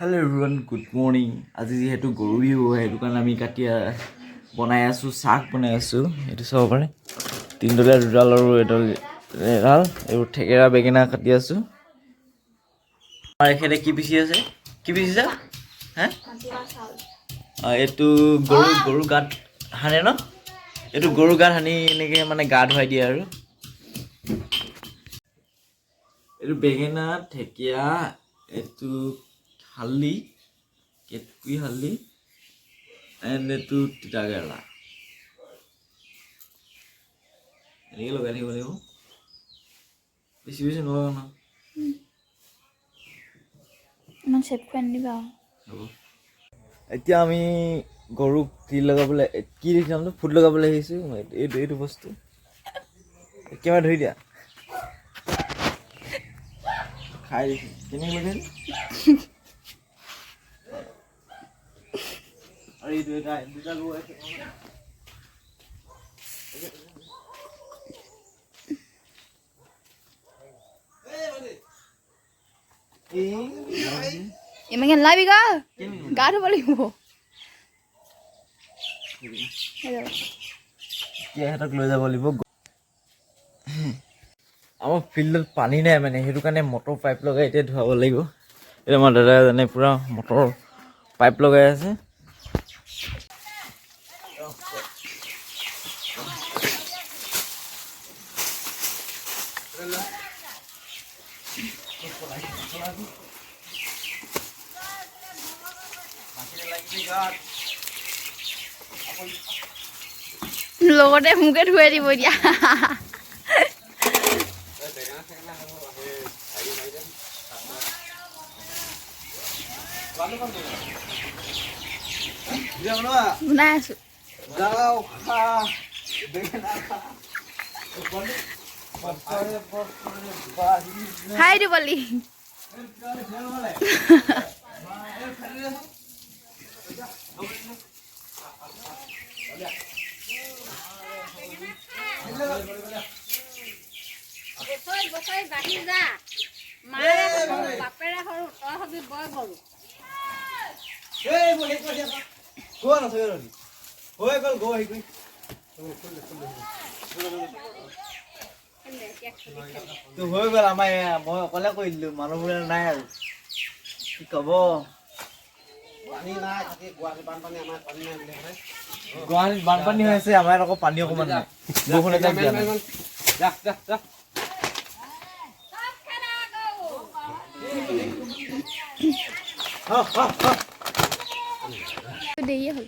Hello everyone, good morning. আজি যেহেতু গৰু বিহু হয় সেইটো কাৰণে আমি কাটিয়া বনাই আছো শাক বনাই আছো এটো চাব পাৰে তিনডলীয়া দুডাল আৰু এডাল এইবোৰ ঠেকেৰা বেঙেনা কাটি আছো আৰু এখেতে কি পিছি আছে কি পিছিছা হে এইটো গৰু গাত হানে ন এইটো গৰু গাত হানি এনেকে মানে গা ধুৱাই দিয়ে আৰু এইটো বেঙেনা ঠেকিয়া এইটো হালদি কেতকুই হালদি and এইটো তিতা কেৰেলা এনেকৈ লগাই থাকিব লাগিব বেছি বেছি নলগাও ন ইমান চেপ কৰি আনিবা হ'ব এতিয়া আমি গৰুক তিল লগাবলৈ কি দেখিলাম তো ফুট লগাবলৈ আহিছোঁ এইটো বস্তু একেবাৰে ধৰি দিয়া খাই দেখি কেনেকৈ লগাই আৰু এইটো এটা দুটা গৰু আছে ইমানকে নালাবি গা ধুব লাগিব সিহঁতক লৈ যাব লাগিব আমাৰ ফিল্ডত পানী নাই মানে সেইটো কাৰণে মটৰ পাইপ লগাই এতিয়া ধুৱাব লাগিব এতিয়া আমাৰ দাদা এজনে পূৰা মটৰ পাইপ লগাই আছে লগতে মোকে ধুৱাই দিব এতিয়া বনাই আছো খাই দিব লি হৈ গ'ল আমাৰ মই অকলে কৰি দিলো মানুহবোৰে নাই আৰু কি কব গুৱাহাটীত বানপানী হৈ আছে আমাৰ আকৌ পানী অকমান নাই বৰষুণ এটা দিয়া নাই দেৰিয়ে হ'ল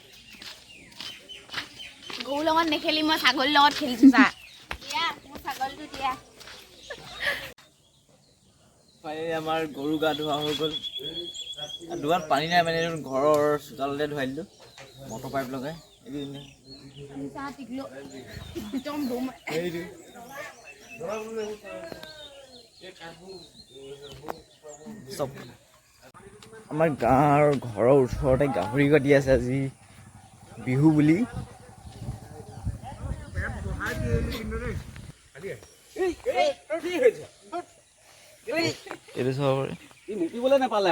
গৰুৰ লগত নেখেলি মই ছাগলীৰ লগত খেলিছো চা মোৰ ছাগলীটো দিয়া আমাৰ গৰু গা ধোৱা হৈ গ'ল ধোৱাত পানী নাই মানে ঘৰৰ চোতালতে ধুৱাই দিলোঁ মটৰ পাইপ লগাই চব আমাৰ গাঁৱৰ ঘৰৰ ওচৰতে গাহৰি কাটি আছে আজি বিহু বুলি এইটো চাব পাৰে মুতিবলৈ নাপালে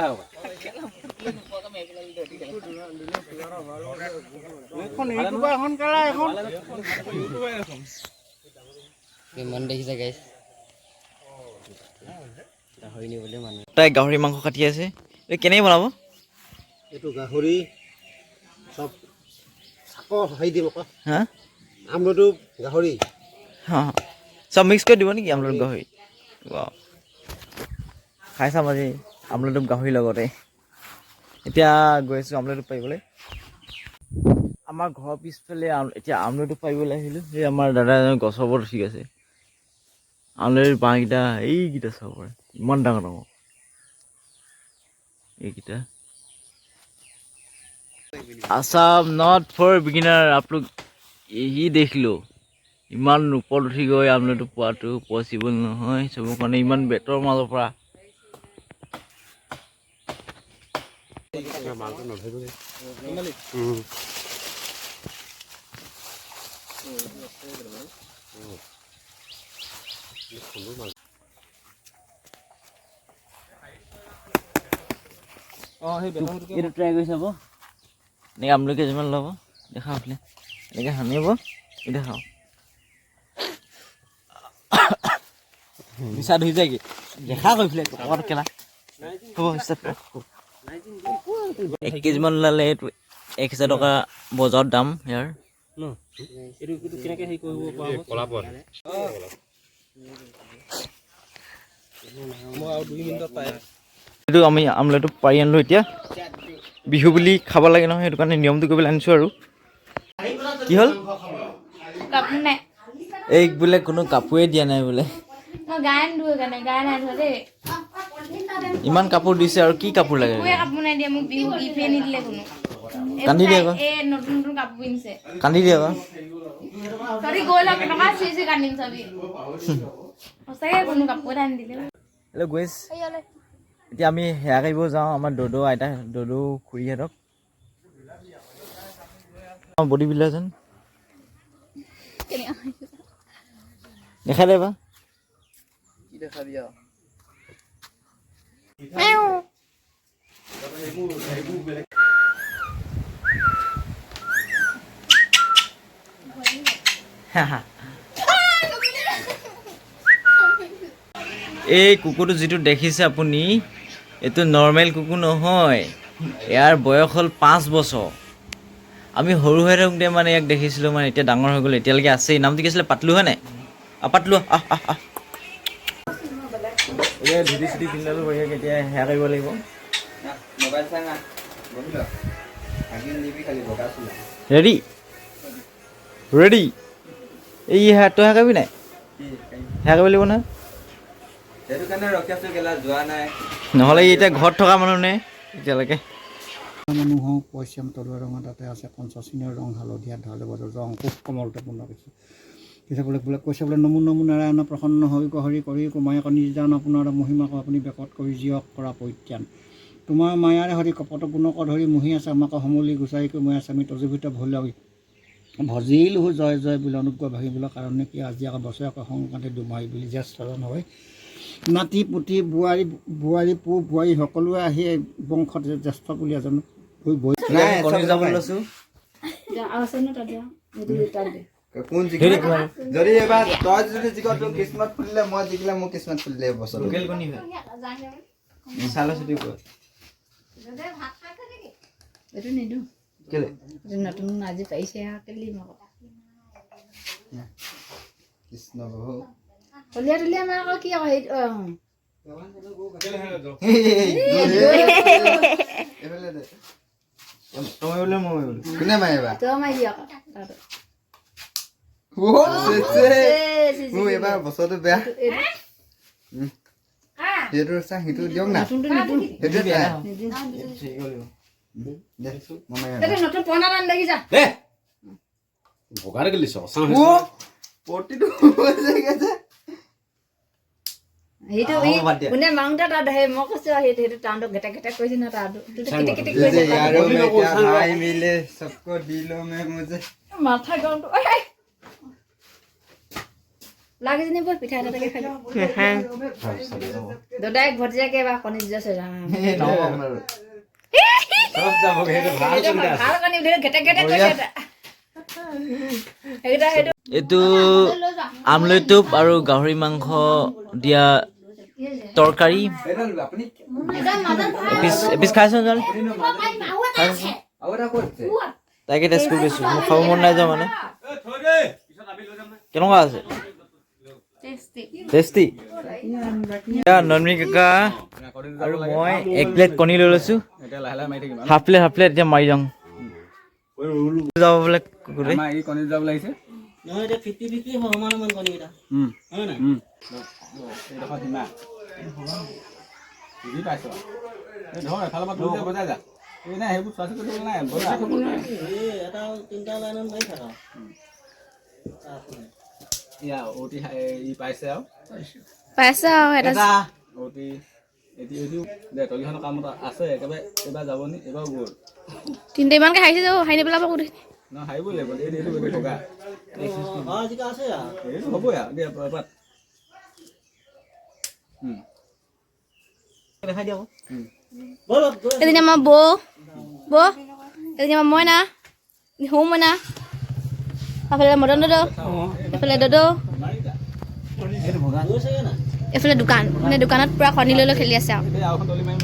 তাই গাহৰি মাংস কাটি আছে কেনেকৈ বনাব এইটো গাহৰি চব চাকৰ হেৰি দিব হা আমলটো গাহৰি চব মিক্স কৰি দিব নেকি আমলটো গাহৰি খাই চাম আজি আমলটো গাহৰি লগতে এতিয়া গৈ আছোঁ আমলটো পাৰিবলৈ আমাৰ ঘৰৰ পিছফালে এতিয়া আমলটো পাৰিবলৈ আহিলোঁ সেই আমাৰ দাদা এজন গছৰ ওপৰত উঠি আছে আমলৰিৰ বাঁহকেইটা এইকেইটা চাব পাৰে ইমান ডাঙৰ ডাঙৰ এইকেইটা আসাম নট ফৰ বিগিনাৰ আপলোক यही देख लो ইমান ওপৰত উঠি গৈ আমলটো পোৱাটো পচিবল নহয় চবৰ কাৰণে ইমান বেটৰ মাজৰ পৰা এইটো ট্ৰাই কৰি চাব এনেকৈ আমলখি কেইজনমান ল'ব দেখাওঁ আপুনি এনেকৈ সানিব এই দেখাওঁ নিচা ধুই যায়গৈ দেখা কৰিছিলে ক'ৰবাত কেলা হ'ব এক কেজিমান ওলালে এইটো 1000 টকা বজাৰত দাম ইয়াৰ এইটো আমি আমলেটটো পাৰি আনিলোঁ এতিয়া বিহু বুলি খাব লাগে নহয় সেইটো কাৰণে নিয়মটো কৰিবলৈ আনিছোঁ আৰু কি হ'ল কাপোৰ নাই এই বোলে কোনো কাপোৰে দিয়া নাই বোলে মই গাই ধুই কাৰণে গাই নাই ধোৱা দেই ইমান কাপোৰ দিছে আৰু কি কাপোৰ লাগে একোৱে কাপোৰ নাই দিয়া মোক বিহু গিফ্টে নিদিলে কোনো কান্দি দিয়ে আকৌ এই নতুন নতুন কাপোৰ পিন্ধিছে কান্দি দিয়ে আকৌ তহঁতি গৈ লওক টকা চিচি কান্দিম চাবি সঁচাকৈ কোনো কাপোৰ এটা নিদিলে হেল্ল' গৈছ এতিয়া আমি সেয়া কৰিব যাওঁ আমাৰ দদৌ আইতা দদৌ খুৰীহঁতক বডি বিল্ডাৰ যেন দেখাই দে বা কি দেখাবি আৰু এই কুকুৰটো যিটো দেখিছে আপুনি এইটো নৰ্মেল কুকুৰ নহয় ইয়াৰ বয়স হ'ল 5 বছৰ আমি সৰু হৈ থাকোঁতে মানে ইয়াক দেখিছিলোঁ মানে এতিয়া ডাঙৰ হৈ গ'ল এতিয়ালৈকে আছেই নামটো কি আছিলে পাতলু হয়নে পাতলু এতিয়া ধুতি চুটি পিন্ধালোঁ বঢ়িয়াকৈ এতিয়া সেয়া কৰিব লাগিব ৰেডি ৰেডি এই তই সেয়া কৰিবি নাই সেয়া কৰিব লাগিব নহয় সেইটো কাৰণে ৰখি আছোঁ কেলা যোৱা নাই নহ'লে এতিয়া ঘৰত থকা মানুহ নে এতিয়ালৈকে মানুহক পশ্চিম তলুৱা ৰঙা তাতে আছে পঞ্চচিনীয় ৰং হালধীয়া ঢালবাদ ৰং খুব কমলতাপূৰ্ণ কৈছে কৈছে বোলে কৈছে বোলে নমো নমো নাৰায়ণ প্ৰসন্ন হৈ হৰি কৰি কুমায়ক নিজান আপোনাৰ মহিমাক আপুনি বেকত কৰি জীয়ক কৰা পৰিত্ৰাণ তোমাৰ মায়াৰে হৰি কপট গুণক ধৰি মুহি আছে আমাক সমলি গুচাই মই আছে আমি তজীভিত ভুলগি ভজিলো জয় জয় বুলি অনুগ্ৰহ ভাগিবলৈ কাৰণে কি আজি আকৌ বছৰেক সংক্ৰান্তি দুমাহী বুলি জ্যেষ্ঠজন হয় নাতি পুতি বোৱাৰী পু বোৱাৰী সকলোৱে আহি বংশত জ্যেষ্ঠ বুলি এজন যদি এবাৰ তই যদি জিক তোৰ কিস্মত ফুলিলে মই জিকিলে মোৰ কিস্মত ফুলিলে বছৰ এইটো নিদিওঁ নতুন আজি পাৰিছে কৃষ্ণ বহু হলিয়া তলিয়া আমাৰ আকৌ কি আকৌ কোনে মাৰিবা তই মাৰি দিয় আকৌ মোৰ এইবাৰ বছৰটো বেয়া সেইটো চা সেইটো দিয়ক না সেইটো নতুন পুৰণা নাম দেখি যা ভগাৰে গেলিছ প্ৰতিটো সেইটো কোনে মাংটা তাত আহে মই কৈছো সেইটো টাউনটো ঘেটেক ঘেটেক কৰিছে না তাত মিলে সবকো দিলো মে মুঝে মাথা গৰমটো লাগি জানিব পিঠা এটাকে খাই দাদাই ভতিজাকে বা কণী দিছে এইটো আমলৈ টোপ আৰু গাহৰি মাংস দিয়া তৰকাৰী এপিচ খাইছোঁ জানো তাকে টেষ্ট কৰি পাইছোঁ মোৰ খাব মন নাই যোৱা মানে কেনেকুৱা আছে টেষ্টি নন্দিনী কাকা আৰু মই 1 প্লেট কণী লৈ লৈছোঁ হাফ প্লেট এতিয়া মাৰি যাওঁ যাব বোলে কুকুৰে কণী যাব লাগিছে নহয় এতিয়া 50-50 সমান সমান কণীকেইটা হয় নাই বুজি পাইছ ধৰ এফালৰ পৰা ধৰি বজাই যা এই নাই সেইবোৰ চোৱা চিতা কৰিব নাই বজাই এটা তিনিটা লাইনত মাৰি থাকা ইয়া ওটি ই পাইছে আৰু পাইছে আৰু এটা ওটি এতিয়া দে তলিখনৰ কামত আছে একেবাৰে এবাৰ যাবনি এবাৰ গ'ল 3টা ইমানকে হাইছে যাব হাই নেপেলাব কোঠে ন হাইব লাগিব এইটো বেছি টকা আজিকা আছে এইটো হ'ব আৰু দে পাত দেখাই দিয়া এজনী আমাৰ বৌ এজনী আমাৰ মইনা সৌ মইনা এইফালে মদন দদ এইফালে দদ এইফালে দোকান মানে দোকানত পূৰা কণী লৈ খেলি আছে আৰু এই আওখন তলি মাৰিম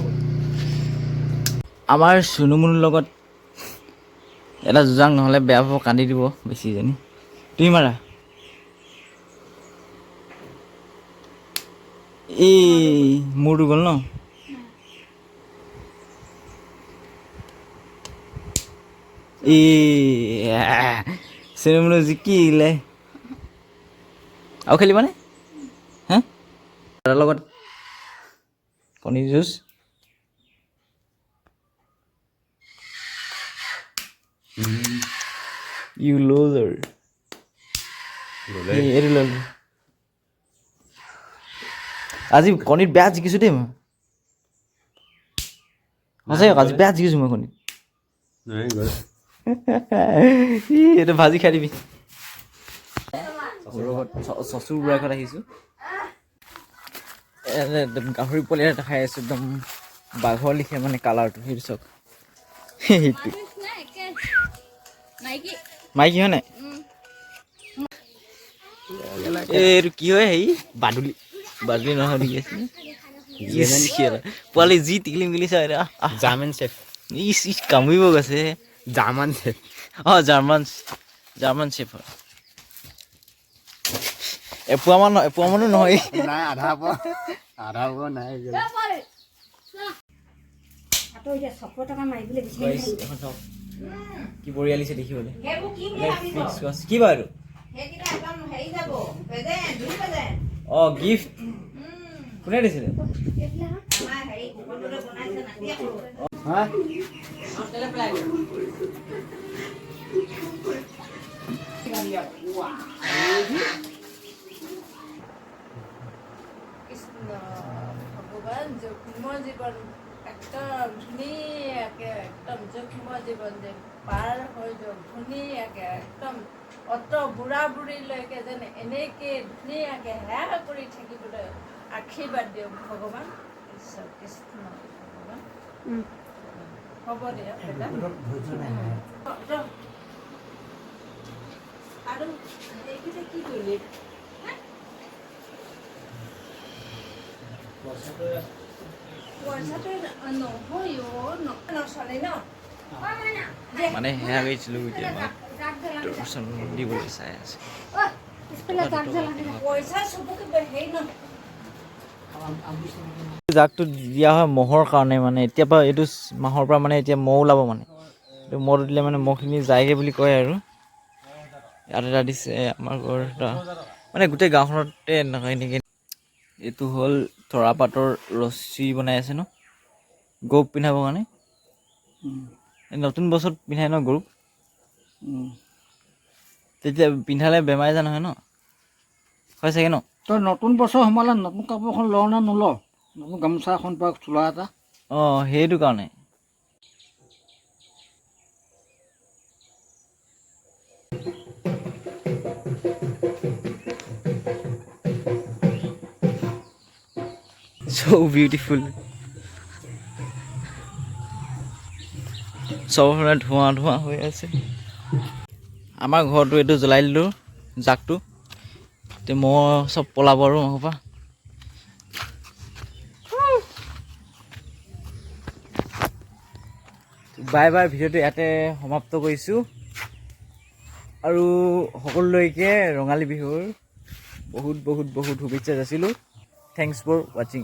আমাৰ চুনুমুনুৰ লগত এটা যুঁজাং নহ'লে বেয়া পাব কান্দি দিব বেছিজনী তুমি মাৰা এই মূৰটো গ'ল ন চুনুমুনু জিকিলে আৰু খেলিবানে হে তাৰ লগত কণী যুঁজ You loser. এইটো ল'লো আজি কণীত বেয়া জিকিছোঁ দেই মই সঁচাই আজি বেয়া জিকিছোঁ মই কণীত এইটো ভাজি খাই দিবি চচুৰ বুঢ়াৰ ঘৰত আহিছোঁ গাহৰি পোৱালি এটা খাই আছোঁ একদম বাঘৰ লিখে মানে কালাৰটো সেইটো চাওক সেইটো মাইকী হয় নাই এইটো কি হয় হেৰি বাদুলি নহয় দেখি আছে পোৱালি যি টিকলি মিলি চাই জাৰ্মান চেফ ইচ কামুৰিব গৈছে জাৰ্মান চেফ অঁ জাৰ্মান চেফ হয় এপোৱা মানো নহয় নাই আধা পোৱা নাই কি বঢ়িয়ালিছে দেখিবলৈ কি বাৰু অঁ গিফ্ট কোনে দিছিলে ভগৱান যুগ্ম জীৱন একদম ধুনীয়াকৈ একদম যুগ্ম জীৱন যে পাৰ হৈ যাওক ধুনীয়াকৈ একদম অত বুঢ়া বুঢ়ীলৈকে যেন এনেকৈ ধুনীয়াকৈ সেয়া কৰি থাকিবলৈ আশীৰ্বাদ দিয়ক ভগৱান ঈশ্বৰ কৃষ্ণ ভগৱান হ'ব দিয়ক আৰু এইকেইটা কি কৰিলি মানে সেয়া গৈছিলোঁ এতিয়া দিবলৈ চাই আছে জাকটো দিয়া হয় মহৰ কাৰণে মানে এতিয়াৰ পৰা এইটো মাহৰ পৰা মানে এতিয়া মহ ওলাব মানে এইটো মহটো দিলে মানে মহখিনি যায়গৈ বুলি কয় আৰু ইয়াত এটা দিছে আমাৰ ঘৰ এটা মানে গোটেই গাঁওখনতে এনেকৈ এইটো হ'ল তৰাপাতৰ ৰছী বনাই আছে ন গৰুক পিন্ধাবৰ কাৰণে নতুন বছৰত পিন্ধাই ন গৰুক তেতিয়া পিন্ধালে বেমাৰ আজাৰ নহয় ন হয় চাগে ন তই নতুন বছৰ সোমালে নতুন কাপোৰ এখন লওঁ নে নলওঁ নতুন গামোচা এখন বা চোলা এটা অঁ সেইটো কাৰণে so beautiful চবফালে ধোঁৱা হৈ আছে আমাৰ ঘৰটো এইটো জ্বলাই দিলোঁ জাকটো এতিয়া মহ চব পলাব আৰু মহৰ পৰা বাই ভিডিঅ'টো ইয়াতে সমাপ্ত কৰিছোঁ আৰু সকলোলৈকে ৰঙালী বিহুৰ বহুত শুভেচ্ছা যাচিলোঁ থেংকছ ফৰ ৱাচিং